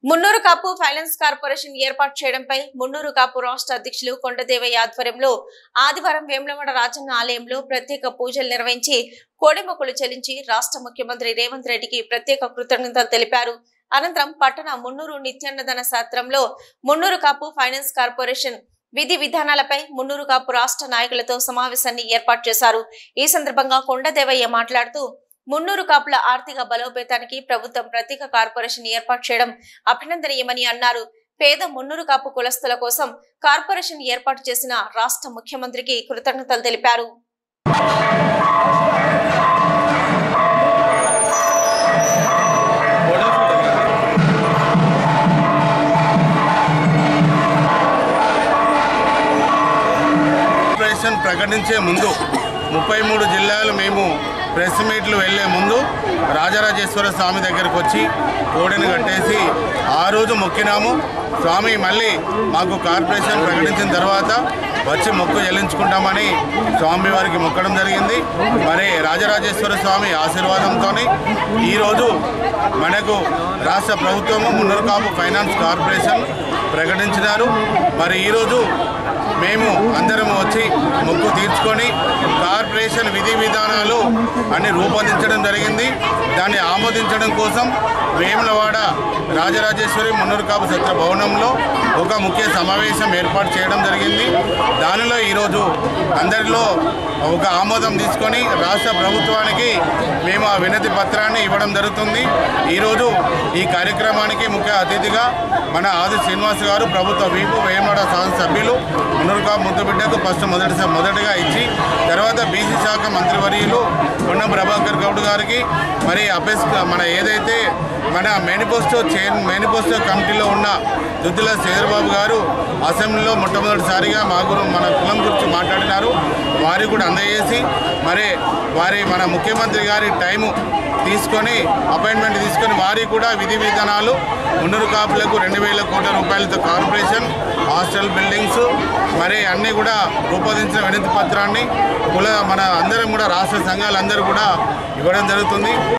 Munnuru Kapu finance corporation ఏర్పాటు చేయడంపై మున్నూరు కాపు రాష్ట్ర అధ్యక్షులు కొండదేవయ్య ఆధ్వర్యంలో ఆదివారం వేములవాడ రాజన్న ఆలయంలో ప్రత్యేక పూజలు నిర్వహించి కోడిమొక్కులు చెల్లించి రాష్ట్ర ముఖ్యమంత్రి రేవంత్ రెడ్డికి ప్రత్యేక కృతజ్ఞతలు తెలిపారు. అనంతరం పట్టణ మున్నూరు నిత్యాన్నదాన శాస్త్రంలో మున్నూరు కాపు ఫైనాన్స్ కార్పొరేషన్ విధి విధానాలపై మున్నూరు కాపు రాష్ట్ర నాయకులతో సమావేశాన్ని ఏర్పాటు చేశారు. ఈ సందర్భంగా కొండదేవయ్య మాట్లాడుతూ మున్నూరు కాపుల ఆర్థిక బలోపేతానికి ప్రభుత్వం ప్రత్యేక కార్పొరేషన్ ఏర్పాటు చేయడం అభినందనీయమని అన్నారు. పేద మున్నూరు కాపు కులస్తుల కోసం కార్పొరేషన్ ఏర్పాటు చేసిన రాష్ట్ర ముఖ్యమంత్రికి కృతజ్ఞతలు తెలిపారు. ప్రకటించే ముందు 33 జిల్లాలు మేము ప్రెస్ మీట్లు వెళ్లే ముందు రాజరాజేశ్వర స్వామి దగ్గరకు వచ్చి కోడిని కట్టేసి ఆ రోజు మొక్కినాము. స్వామి మళ్ళీ మాకు కార్పొరేషన్ ప్రకటించిన తర్వాత వచ్చి మొక్కు చెల్లించుకుంటామని స్వామి వారికి మొక్కడం జరిగింది. మరి రాజరాజేశ్వర స్వామి ఆశీర్వాదంతో ఈరోజు మనకు రాష్ట్ర ప్రభుత్వము మున్నూరు కాపు ఫైనాన్స్ కార్పొరేషన్ ప్రకటించినారు. మరి ఈరోజు మేము అందరం వచ్చి మొక్కు తీర్చుకొని కార్పొరేషన్ విధి విధానాలు అన్ని రూపొందించడం జరిగింది. దాన్ని ఆమోదించడం కోసం వేములవాడ రాజరాజేశ్వరి మున్నూరు కాపు సత్ర భవనంలో ఒక ముఖ్య సమావేశం ఏర్పాటు చేయడం జరిగింది. దానిలో ఈరోజు అందరిలో ఒక ఆమోదం తీసుకొని రాష్ట్ర ప్రభుత్వానికి మేము ఆ వినతి పత్రాన్ని ఇవ్వడం జరుగుతుంది. ఈరోజు ఈ కార్యక్రమానికి ముఖ్య అతిథిగా మన ఆది శ్రీనివాస్ గారు ప్రభుత్వ వీపు వేములవాడ శాసనసభ్యులు మున్నూరు కాపు ముద్దుబిడ్డకు ఫస్ట్ మొదటిగా ఇచ్చి తర్వాత బీసీ శాఖ మంత్రివర్యులు పొన్నం ప్రభాకర్ గౌడ్ గారికి మరి మన ఏదైతే మన మేనిఫెస్టో కమిటీలో ఉన్న దుద్దుల శ్రీధర్బాబు గారు అసెంబ్లీలో మొట్టమొదటిసారిగా మన కులం గురించి మాట్లాడినారు. వారికి కూడా అందజేసి మరి మన ముఖ్యమంత్రి గారి టైము తీసుకొని అపాయింట్మెంట్ తీసుకొని వారికి కూడా విధి విధానాలు మున్నూరు కాపులకు 2,000 కోట్ల రూపాయలతో కార్పొరేషన్ హాస్టల్ బిల్డింగ్స్ మరి అన్నీ కూడా రూపొందించిన వినతి పత్రాన్ని మన అందరం కూడా రాష్ట్ర సంఘాలందరూ కూడా ఇవ్వడం జరుగుతుంది.